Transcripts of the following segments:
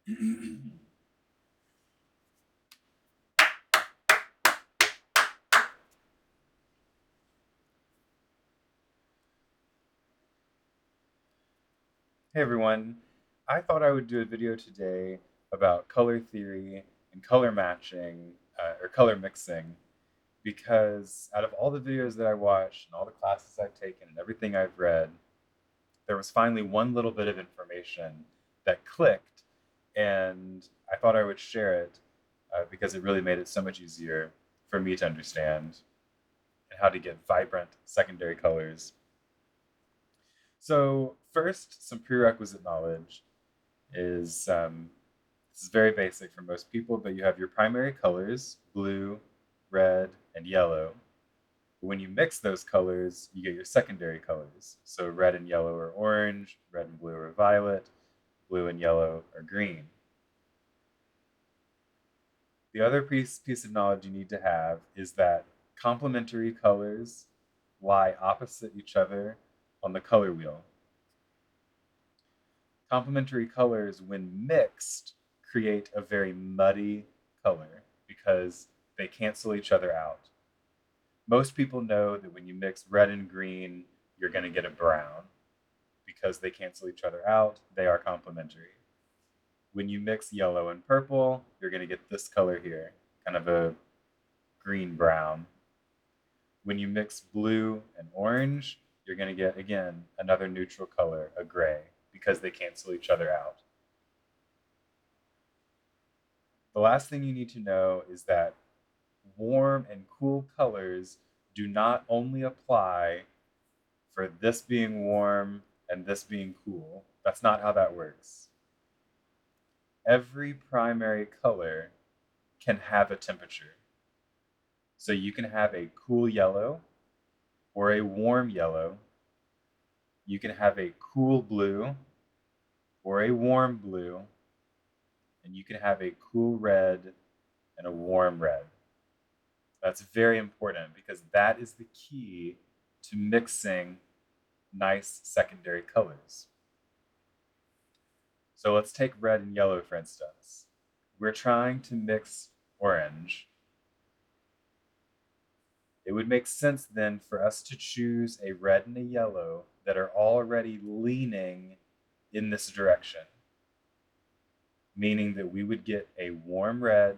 Hey everyone, I thought I would do a video today about color theory and color matching or color mixing because out of all the videos that I watched and all the classes I've taken and everything I've read, there was finally one little bit of information that clicked and I thought I would share it because it really made it so much easier for me to understand and how to get vibrant secondary colors. So first, some prerequisite knowledge is this is very basic for most people, but you have your primary colors, blue, red, and yellow. When you mix those colors, you get your secondary colors. So red and yellow are orange, red and blue are violet, blue and yellow are green. The other piece of knowledge you need to have is that complementary colors lie opposite each other on the color wheel. Complementary colors, when mixed, create a very muddy color because they cancel each other out. Most people know that when you mix red and green, you're going to get a brown because they cancel each other out. They are complementary. When you mix yellow and purple, you're going to get this color here, kind of a green brown. When you mix blue and orange, you're going to get, again, another neutral color, a gray, because they cancel each other out. The last thing you need to know is that warm and cool colors do not only apply for this being warm and this being cool. That's not how that works. Every primary color can have a temperature. So you can have a cool yellow or a warm yellow. You can have a cool blue or a warm blue. And you can have a cool red and a warm red. That's very important because that is the key to mixing nice secondary colors. So let's take red and yellow for instance. We're trying to mix orange. It would make sense then for us to choose a red and a yellow that are already leaning in this direction, meaning that we would get a warm red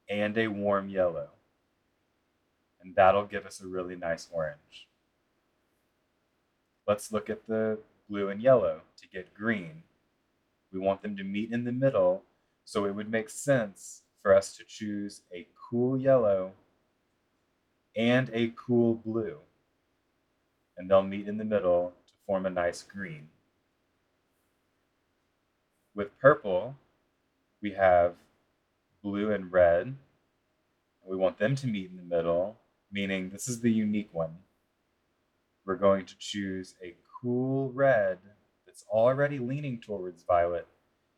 and a warm yellow, and that'll give us a really nice orange. Let's look at the blue and yellow to get green. We want them to meet in the middle, so it would make sense for us to choose a cool yellow and a cool blue, and they'll meet in the middle to form a nice green. With purple, we have blue and red, and we want them to meet in the middle, meaning this is the unique one. We're going to choose a cool red that's already leaning towards violet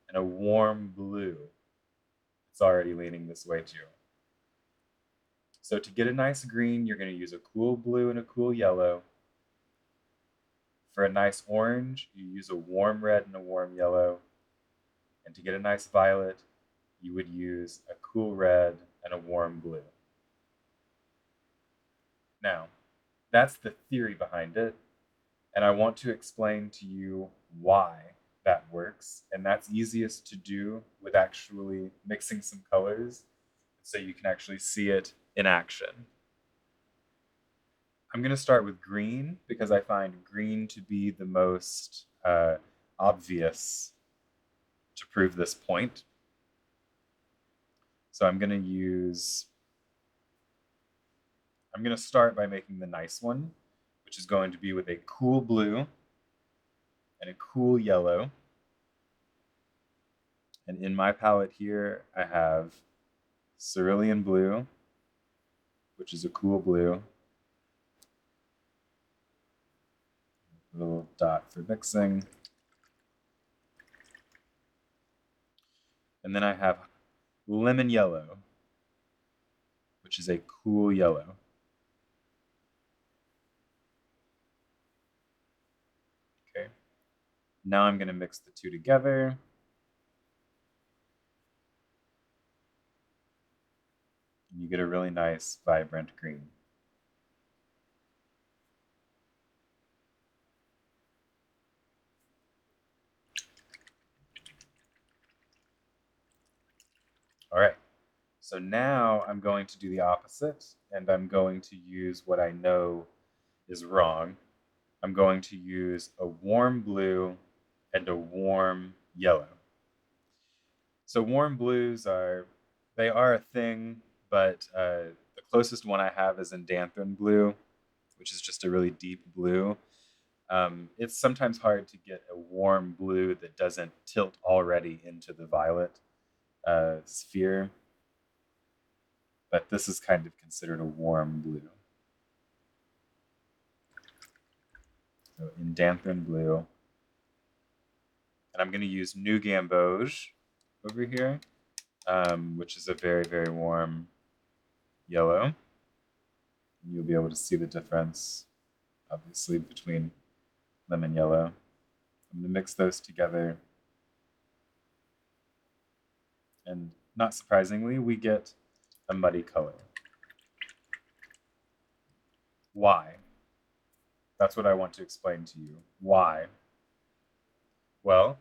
and a warm blue that's already leaning this way too. So to get a nice green, you're going to use a cool blue and a cool yellow. For a nice orange, you use a warm red and a warm yellow. And to get a nice violet, you would use a cool red and a warm blue. Now, that's the theory behind it, and I want to explain to you why that works, and that's easiest to do with actually mixing some colors so you can actually see it in action. I'm going to start with green because I find green to be the most obvious to prove this point. So I'm going to start by making the nice one, which is going to be with a cool blue and a cool yellow. And in my palette here, I have cerulean blue, which is a cool blue. A little dot for mixing. And then I have lemon yellow, which is a cool yellow. Okay. Now I'm going to mix the two together. You get a really nice, vibrant green. All right, so now I'm going to do the opposite, and I'm going to use what I know is wrong. I'm going to use a warm blue and a warm yellow. So warm blues they are a thing, but the closest one I have is in Danthrin blue, which is just a really deep blue. It's sometimes hard to get a warm blue that doesn't tilt already into the violet sphere, but this is kind of considered a warm blue. So in Danthrin blue, and I'm going to use New Gamboge over here, which is a very, very warm yellow. You'll be able to see the difference, obviously, between lemon yellow. I'm going to mix those together. And not surprisingly, we get a muddy color. Why? That's what I want to explain to you. Why? Well,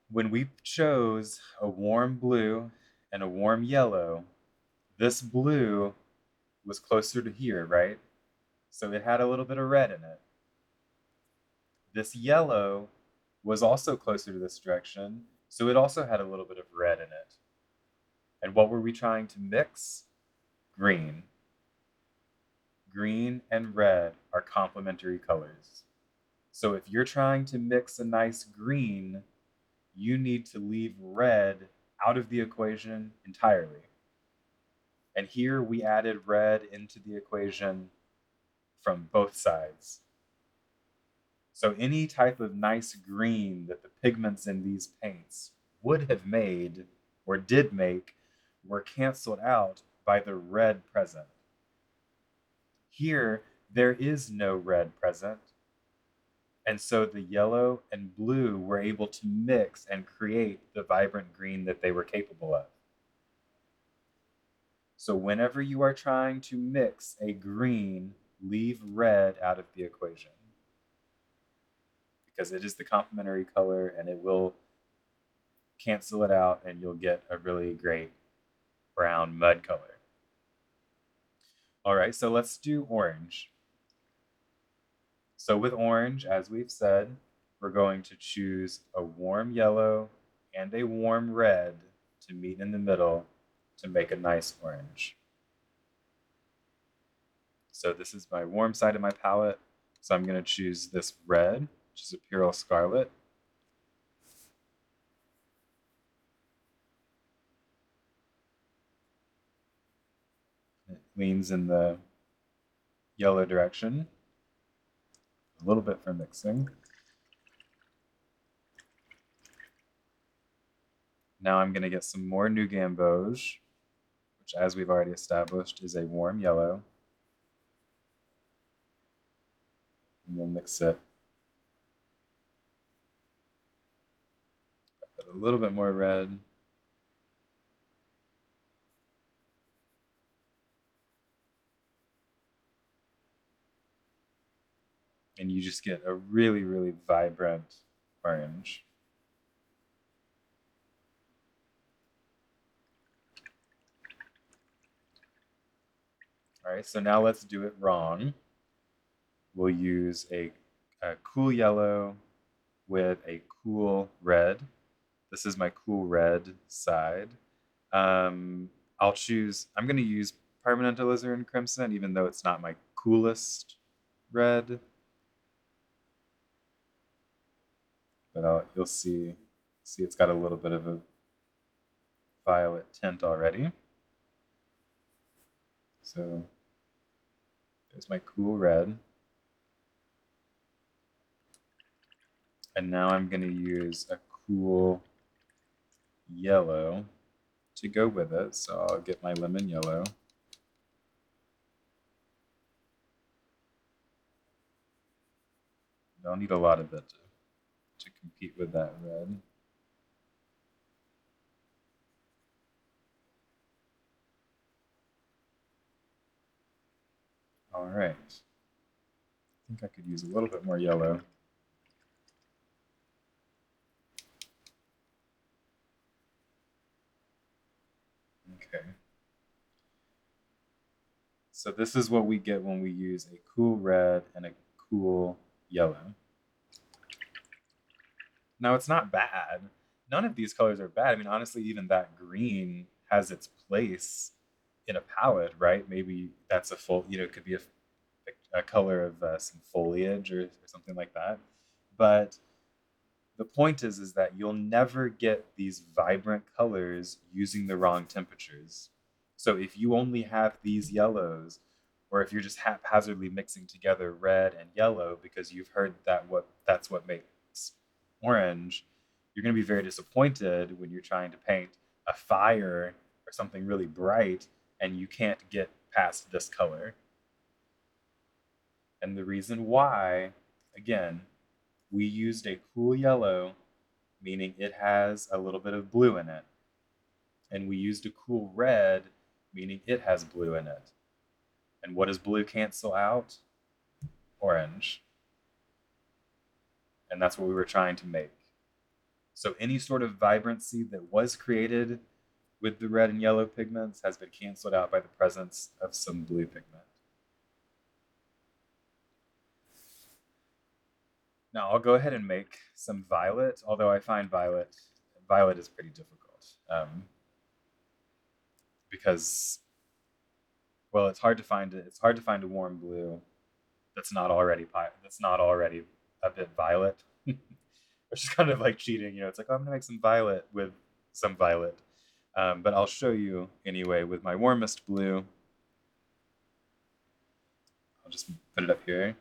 when we chose a warm blue and a warm yellow, this blue was closer to here, right? So it had a little bit of red in it. This yellow was also closer to this direction, so it also had a little bit of red in it. And what were we trying to mix? Green. Green and red are complementary colors. So if you're trying to mix a nice green, you need to leave red out of the equation entirely. And here we added red into the equation from both sides. So any type of nice green that the pigments in these paints would have made or did make were canceled out by the red present. Here, there is no red present. And so the yellow and blue were able to mix and create the vibrant green that they were capable of. So whenever you are trying to mix a green, leave red out of the equation, because it is the complementary color and it will cancel it out and you'll get a really great brown mud color. All right, so let's do orange. So with orange, as we've said, we're going to choose a warm yellow and a warm red to meet in the middle to make a nice orange. So this is my warm side of my palette. So I'm going to choose this red, which is a Purell Scarlet. It leans in the yellow direction. A little bit for mixing. Now I'm going to get some more New Gamboge, which, as we've already established, is a warm yellow. And we'll mix it. Put a little bit more red. And you just get a really, really vibrant orange. All right, so now let's do it wrong. We'll use a cool yellow with a cool red. This is my cool red side. I'm going to use Permanent Alizarin Crimson, even though it's not my coolest red. But you'll see it's got a little bit of a violet tint already. So there's my cool red. And now I'm going to use a cool yellow to go with it. So I'll get my lemon yellow. Don't need a lot of it to compete with that red. All right. I think I could use a little bit more yellow. Okay. So this is what we get when we use a cool red and a cool yellow. Now it's not bad. None of these colors are bad. I mean, honestly, even that green has its place in a palette, right? Maybe that's a full, it could be a color of some foliage or something like that. But the point is that you'll never get these vibrant colors using the wrong temperatures. So if you only have these yellows, or if you're just haphazardly mixing together red and yellow because you've heard that's what makes orange, you're going to be very disappointed when you're trying to paint a fire or something really bright and you can't get past this color. And the reason why, again, we used a cool yellow, meaning it has a little bit of blue in it. And we used a cool red, meaning it has blue in it. And what does blue cancel out? Orange. And that's what we were trying to make. So any sort of vibrancy that was created with the red and yellow pigments has been canceled out by the presence of some blue pigment. Now I'll go ahead and make some violet, although I find violet is pretty difficult because, well, it's hard to find a warm blue that's not already a bit violet. Which is kind of like cheating. It's like, oh, I'm gonna make some violet with some violet. But I'll show you anyway with my warmest blue. I'll just put it up here.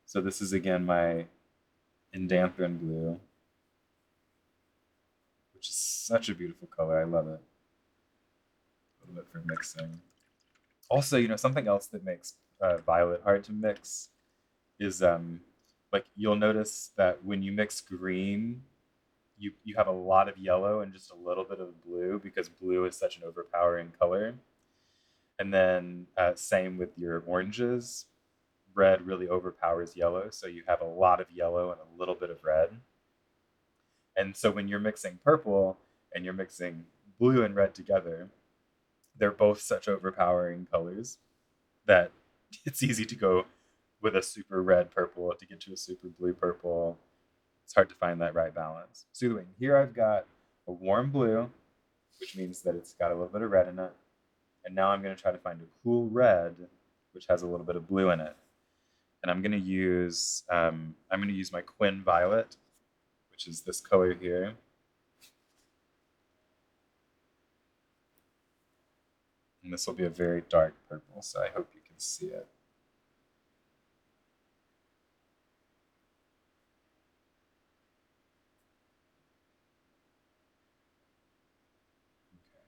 So this is again my Indanthrone blue, which is such a beautiful color. I love it. A little bit for mixing. Also, something else that makes violet hard to mix is like you'll notice that when you mix green, you have a lot of yellow and just a little bit of blue because blue is such an overpowering color. And then same with your oranges. Red really overpowers yellow, so you have a lot of yellow and a little bit of red. And so when you're mixing purple and you're mixing blue and red together, they're both such overpowering colors that it's easy to go with a super red purple to get to a super blue purple. It's hard to find that right balance. So anyway, here I've got a warm blue, which means that it's got a little bit of red in it. And now I'm going to try to find a cool red, which has a little bit of blue in it. And I'm going to use my Quin Violet, which is this color here. And this will be a very dark purple, so I hope you can see it. Okay.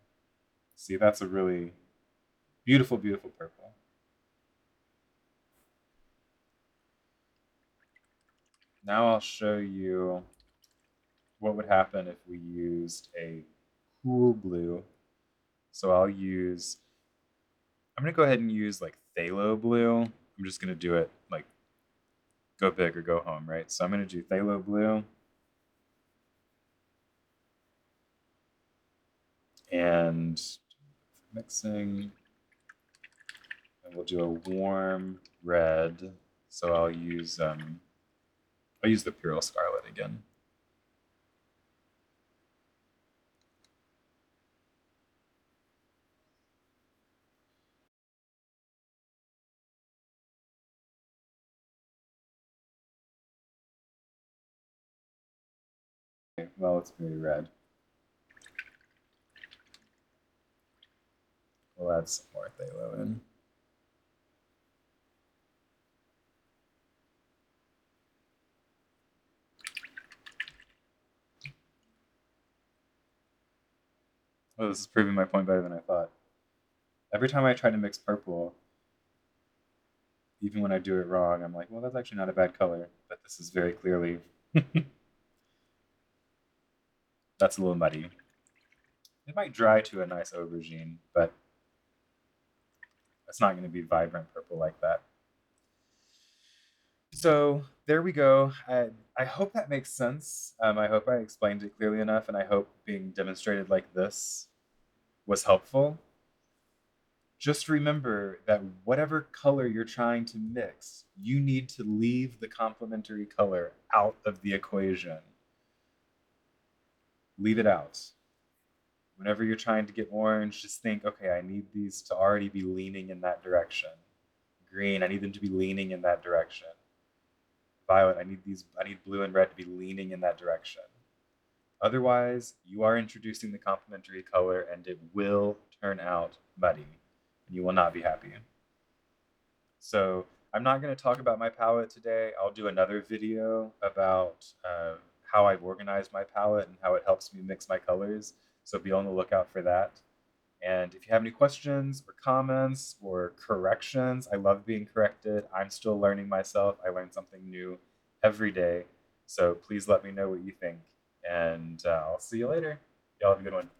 See, that's a really beautiful, beautiful purple. Now I'll show you what would happen if we used a cool blue. So I'm going to go ahead and use like phthalo blue. I'm just going to do it like go big or go home, right? So I'm going to do phthalo blue. And mixing. And we'll do a warm red. So I'll use the Purell Scarlet again. Okay, well, it's very red. We'll add some more phthalo in. Oh, this is proving my point better than I thought. Every time I try to mix purple, even when I do it wrong, I'm like, well, that's actually not a bad color. But this is very clearly that's a little muddy. It might dry to a nice aubergine, but it's not going to be vibrant purple like that. So there we go. I hope that makes sense. I hope I explained it clearly enough, and I hope being demonstrated like this was helpful. Just remember that whatever color you're trying to mix, you need to leave the complementary color out of the equation. Leave it out. Whenever you're trying to get orange, just think, okay, I need these to already be leaning in that direction. Green, I need them to be leaning in that direction. Violet, I need blue and red to be leaning in that direction. Otherwise, you are introducing the complementary color and it will turn out muddy and you will not be happy. So I'm not going to talk about my palette today. I'll do another video about how I've organized my palette and how it helps me mix my colors. So be on the lookout for that. And if you have any questions or comments or corrections, I love being corrected. I'm still learning myself. I learn something new every day. So please let me know what you think. And I'll see you later. Y'all have a good one.